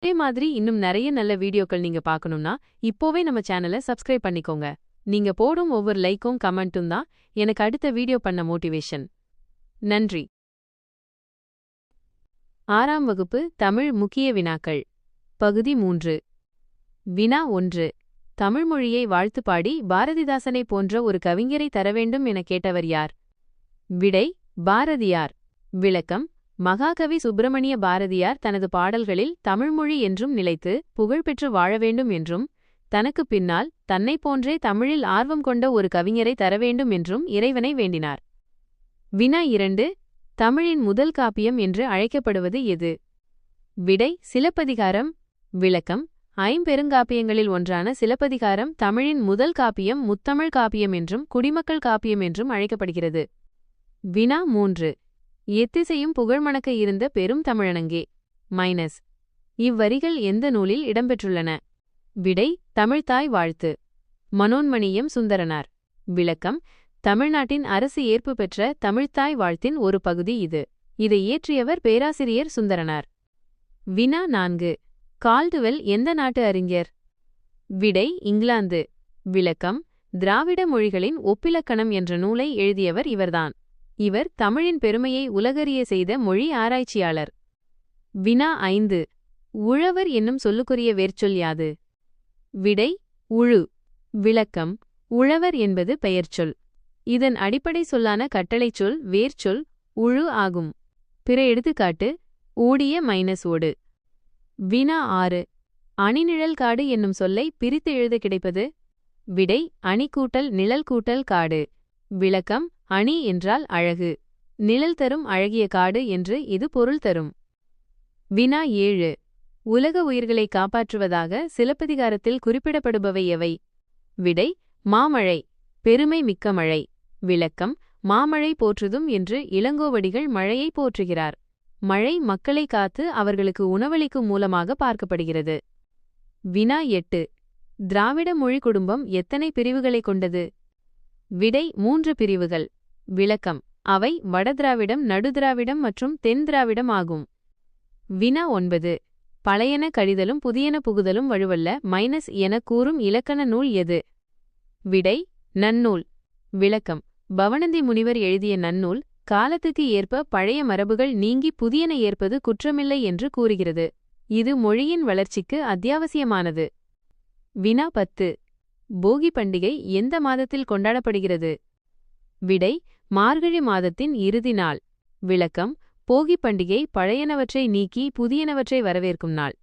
இதே மாதிரி இன்னும் நிறைய நல்ல வீடியோக்கள் நீங்க பார்க்கணும்னா இப்போவே நம்ம சேனலை சப்ஸ்கிரைப் பண்ணிக்கோங்க. நீங்க போடும் ஒவ்வொரு லைக்கும் கமெண்ட்டும் தான் எனக்கு அடுத்த வீடியோ பண்ண மோட்டிவேஷன். நன்றி. 6ஆம் வகுப்பு தமிழ் முக்கிய வினாக்கள். பகுதி 3. வினா 1. தமிழ் மொழியை வாழ்த்து பாடி பாரதிதாசனை போன்ற ஒரு கவிஞரை தர வேண்டும் என கேட்டவர் யார்? விடை: பாரதியார். விளக்கம்: மகாகவி சுப்பிரமணிய பாரதியார் தனது பாடல்களில் தமிழ்மொழி என்றும் நிலைத்து புகழ்பெற்று வாழ வேண்டும் என்றும், தனக்குப் பின்னால் தன்னைப் போன்றே தமிழில் ஆர்வம் கொண்ட ஒரு கவிஞரை தர வேண்டும் என்றும் இறைவனை வேண்டினார். வினா 2. தமிழின் முதல் காப்பியம் என்று அழைக்கப்படுவது எது? விடை: சிலப்பதிகாரம். விளக்கம்: ஐம்பெருங்காப்பியங்களில் ஒன்றான சிலப்பதிகாரம் தமிழின் முதல் காப்பியம் முத்தமிழ் காப்பியம் என்றும் குடிமக்கள் காப்பியம் என்றும் அழைக்கப்படுகிறது. வினா 3. எத்திசையும் புகழ்மணக்க இருந்த பெரும் தமிழனங்கே. மைனஸ். இவ்வரிகள் எந்த நூலில் இடம்பெற்றுள்ளன? விடை: தமிழ்த்தாய் வாழ்த்து. மனோன்மணியம் சுந்தரனார். விளக்கம்: தமிழ்நாட்டின் அரசு ஏற்பு பெற்ற தமிழ்த்தாய் வாழ்த்தின் ஒரு பகுதி இது. இதை இயற்றியவர் பேராசிரியர் சுந்தரனார். வினா 4. கால்டுவெல் எந்த நாட்டு அறிஞர்? விடை: இங்கிலாந்து. விளக்கம்: திராவிட மொழிகளின் ஒப்பிலக்கணம் என்ற நூலை எழுதியவர் இவர்தான். இவர் தமிழின் பெருமையை உலகறிய செய்த மொழி ஆராய்ச்சியாளர். வினா 5. உழவர் என்னும் சொல்லுக்குரிய வேர்ச்சொல் யாது? விடை: உழு. விளக்கம்: உழவர் என்பது பெயர்ச்சொல். இதன் அடிப்படை சொல்லான கட்டளைச் சொல் வேர்ச்சொல் உழு ஆகும். பிற எடுத்துக்காட்டு: ஊடிய -ஓடு. வினா 6. அணிநிழல் காடு என்னும் சொல்லை பிரித்து எழுத கிடைப்பது? விடை: அணி கூட்டல் நிழல் கூட்டல் காடு. விளக்கம்: அணி என்றால் அழகு, நிழல் தரும் அழகிய காடு என்று இது பொருள் தரும். வினா 7. உலக உயிர்களை காப்பாற்றுவதாக சிலப்பதிகாரத்தில் குறிப்பிடப்படுபவை எவை? விடை: மாமழை, பெருமை மிக்க மழை. விளக்கம்: மாமழை போற்றுதும் என்று இளங்கோவடிகள் மழையை போற்றுகிறார். மழை மக்களை காத்து அவர்களுக்கு உணவளிக்கும் மூலமாக பார்க்கப்படுகிறது. வினா 8. திராவிட மொழி குடும்பம் எத்தனை பிரிவுகளை கொண்டது? விடை: 3 பிரிவுகள். விளக்கம்: அவை வடதிராவிடம், நடுதிராவிடம் மற்றும் தென் திராவிடம் ஆகும். வினா 9. பழையன கழிதலும் புதியன புகுதலும் வழுவல்ல என கூறும் இலக்கண நூல் எது? விடை: நன்னூல். விளக்கம்: பவணந்தி முனிவர் எழுதிய நன்னூல் காலத்துக்கு ஏற்ப பழைய மரபுகள் நீங்கி புதியன ஏற்பது குற்றமில்லை என்று கூறுகிறது. இது மொழியின் வளர்ச்சிக்கு அத்தியாவசியமானது. வினா 10. போகி பண்டிகை எந்த மாதத்தில் கொண்டாடப்படுகிறது? விடை: மார்கழி மாதத்தின் இறுதி நாள். விளக்கம்: போகி பண்டிகை பழையனவற்றை நீக்கி புதியனவற்றை வரவேற்கும் நாள்.